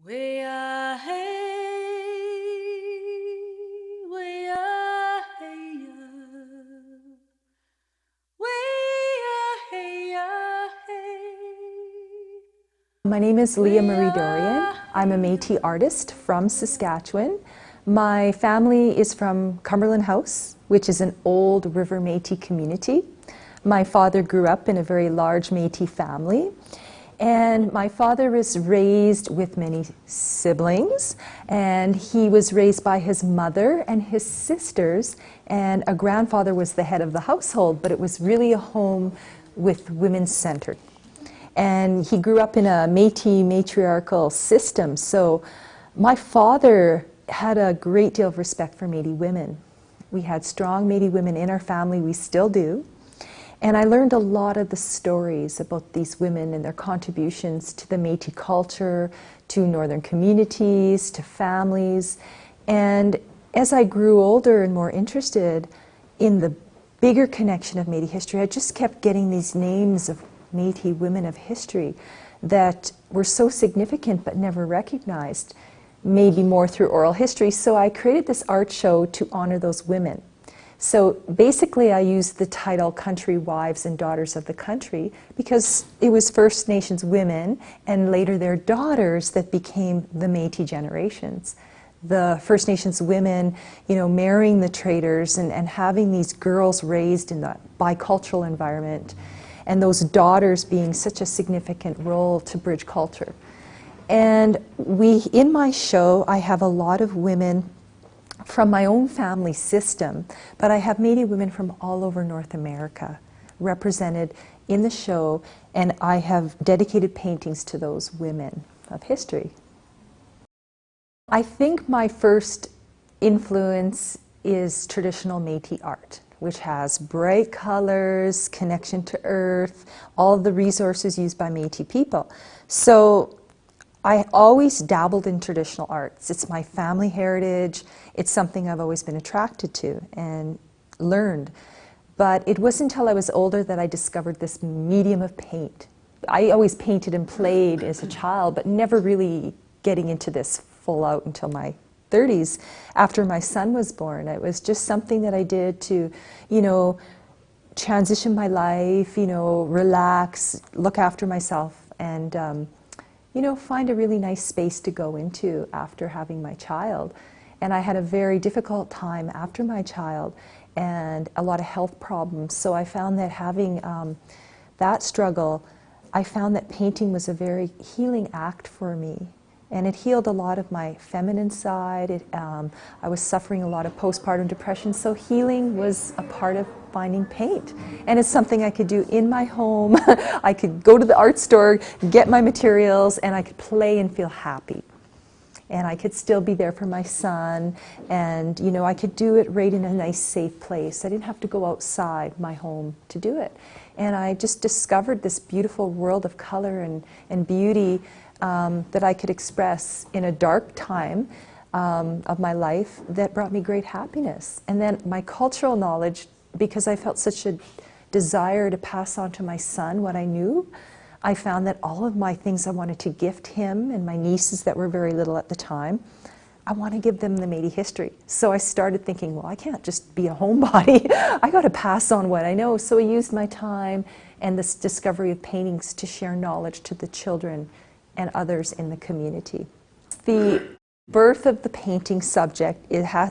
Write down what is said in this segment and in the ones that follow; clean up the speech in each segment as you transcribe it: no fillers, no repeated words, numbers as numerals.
Way-ah, hey, way-ah, hey-ah, way-ah, hey-ah, hey. My name is Leah Marie Dorion. I'm a Métis artist from Saskatchewan. My family is from Cumberland House, which is an old River Métis community. My father grew up in a very large Métis family. And my father was raised with many siblings, and he was raised by his mother and his sisters, and a grandfather was the head of the household, but it was really a home with women-centered. And he grew up in a Métis matriarchal system, so my father had a great deal of respect for Métis women. We had strong Métis women in our family, we still do. And I learned a lot of the stories about these women and their contributions to the Métis culture, to northern communities, to families. And as I grew older and more interested in the bigger connection of Métis history, I just kept getting these names of Métis women of history that were so significant but never recognized, maybe more through oral history. So I created this art show to honor those women. So basically I used the title Country Wives and Daughters of the Country because it was First Nations women and later their daughters that became the Métis generations. The First Nations women, you know, marrying the traders and having these girls raised in the bicultural environment, and those daughters being such a significant role to bridge culture. And in my show, I have a lot of women from my own family system, but I have Métis women from all over North America represented in the show, and I have dedicated paintings to those women of history. I think my first influence is traditional Métis art, which has bright colors, connection to earth, all of the resources used by Métis people. So I always dabbled in traditional arts. It's my family heritage. It's something I've always been attracted to and learned. But it wasn't until I was older that I discovered this medium of paint. I always painted and played as a child, but never really getting into this full out until my 30s after my son was born. It was just something that I did to, you know, transition my life, you know, relax, look after myself, and you know, find a really nice space to go into after having my child. And I had a very difficult time after my child and a lot of health problems. So I found that having that struggle, I found that painting was a very healing act for me. And it healed a lot of my feminine side. I was suffering a lot of postpartum depression, so healing was a part of finding paint. And it's something I could do in my home. I could go to the art store, get my materials, and I could play and feel happy. And I could still be there for my son, and you know, I could do it right in a nice, safe place. I didn't have to go outside my home to do it. And I just discovered this beautiful world of color and beauty that I could express in a dark time of my life that brought me great happiness. And then my cultural knowledge, because I felt such a desire to pass on to my son what I knew, I found that all of my things I wanted to gift him and my nieces that were very little at the time, I want to give them the Métis history. So I started thinking, well, I can't just be a homebody. I got to pass on what I know. So I used my time and this discovery of paintings to share knowledge to the children and others in the community. The birth of the painting subject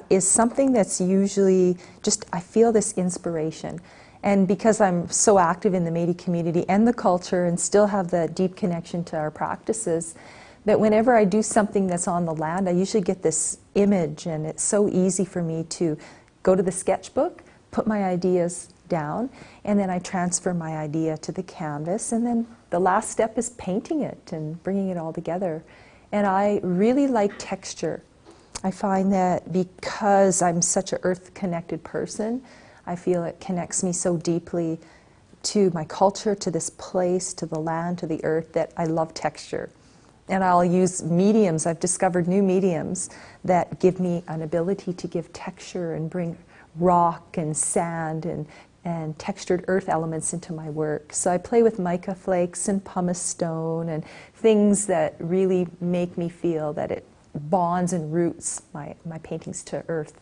is something that's usually just, I feel this inspiration. And because I'm so active in the Métis community and the culture and still have that deep connection to our practices, that whenever I do something that's on the land, I usually get this image, and it's so easy for me to go to the sketchbook, put my ideas down, and then I transfer my idea to the canvas, and then the last step is painting it and bringing it all together. And I really like texture. I find that because I'm such an earth-connected person, I feel it connects me so deeply to my culture, to this place, to the land, to the earth, that I love texture. And I'll use mediums. I've discovered new mediums that give me an ability to give texture and bring rock and sand and and textured earth elements into my work. So I play with mica flakes and pumice stone and things that really make me feel that it bonds and roots my paintings to earth.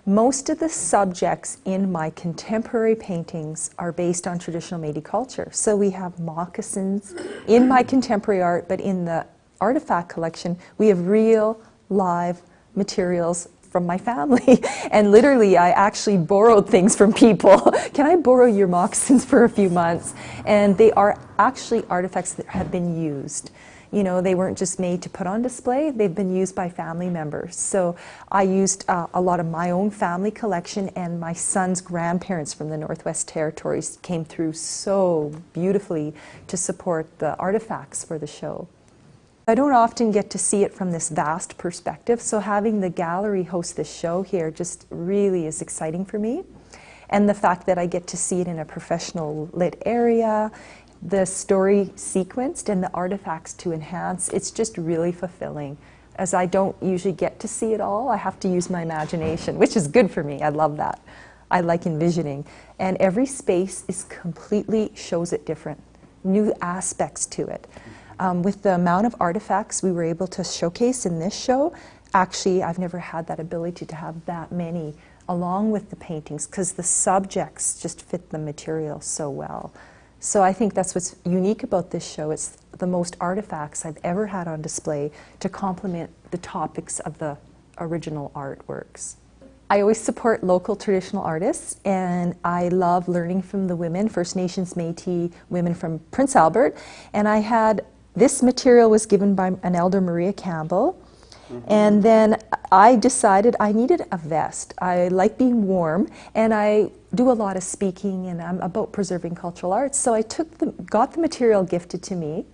Most of the subjects in my contemporary paintings are based on traditional Métis culture. So we have moccasins in my contemporary art, but in the artifact collection, we have real, live materials from my family. And literally, I actually borrowed things from people. Can I borrow your moccasins for a few months? And they are actually artifacts that have been used. You know, they weren't just made to put on display, they've been used by family members. So I used a lot of my own family collection, and my son's grandparents from the Northwest Territories came through so beautifully to support the artifacts for the show. I don't often get to see it from this vast perspective, so having the gallery host this show here just really is exciting for me. And the fact that I get to see it in a professional lit area, the story sequenced and the artifacts to enhance, it's just really fulfilling. As I don't usually get to see it all, I have to use my imagination, which is good for me. I love that. I like envisioning. And every space is completely shows it different, new aspects to it. With the amount of artifacts we were able to showcase in this show, actually I've never had that ability to have that many along with the paintings, because the subjects just fit the material so well. So I think that's what's unique about this show. It's the most artifacts I've ever had on display to complement the topics of the original artworks. I always support local traditional artists, and I love learning from the women, First Nations Métis women from Prince Albert. And I had, this material was given by an elder, Maria Campbell. And then I decided I needed a vest. I like being warm, and I do a lot of speaking, and I'm about preserving cultural arts. So I got the material gifted to me,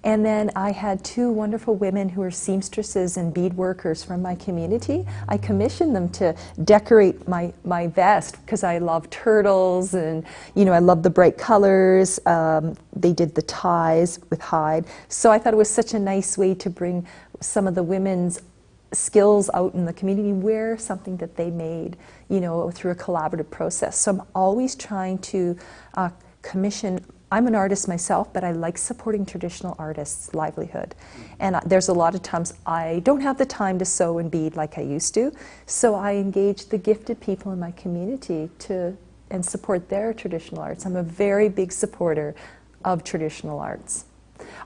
and then I had two wonderful women who are seamstresses and bead workers from my community. I commissioned them to decorate my vest because I love turtles, and I love the bright colors. They did the ties with hide. So I thought it was such a nice way to bring some of the women's skills out in the community, wear something that they made, through a collaborative process. So I'm always trying to commission. I'm an artist myself, but I like supporting traditional artists' livelihood. And there's a lot of times I don't have the time to sew and bead like I used to, so I engage the gifted people in my community and support their traditional arts. I'm a very big supporter of traditional arts.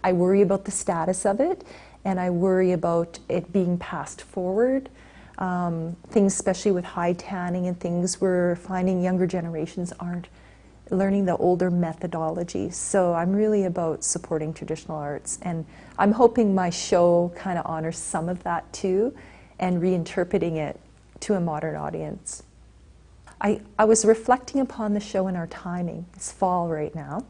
I worry about the status of it, and I worry about it being passed forward. Things, especially with high tanning and things, we're finding younger generations aren't learning the older methodologies. So I'm really about supporting traditional arts, and I'm hoping my show kind of honors some of that too, and reinterpreting it to a modern audience. I was reflecting upon the show and our timing. It's fall right now.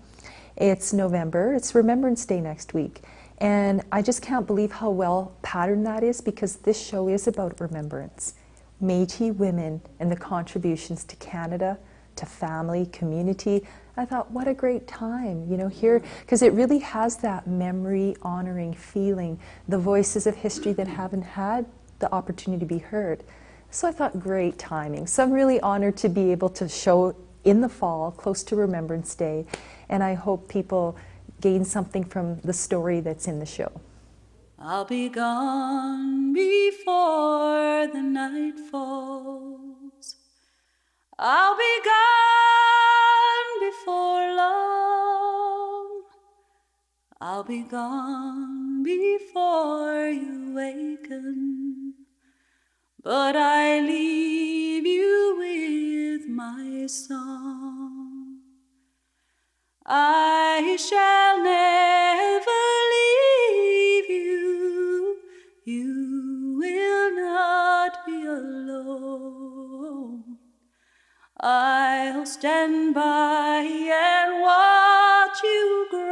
It's November. It's Remembrance Day next week. And I just can't believe how well patterned that is, because this show is about remembrance. Métis women and the contributions to Canada, to family, community. I thought, what a great time, here, because it really has that memory honoring feeling, the voices of history that haven't had the opportunity to be heard. So I thought, great timing. So I'm really honored to be able to show in the fall, close to Remembrance Day, and I hope people gain something from the story that's in the show. I'll be gone before the night falls. I'll be gone before long. I'll be gone before you waken. But I leave you with my song. I shall never leave you. You will not be alone. I'll stand by and watch you grow.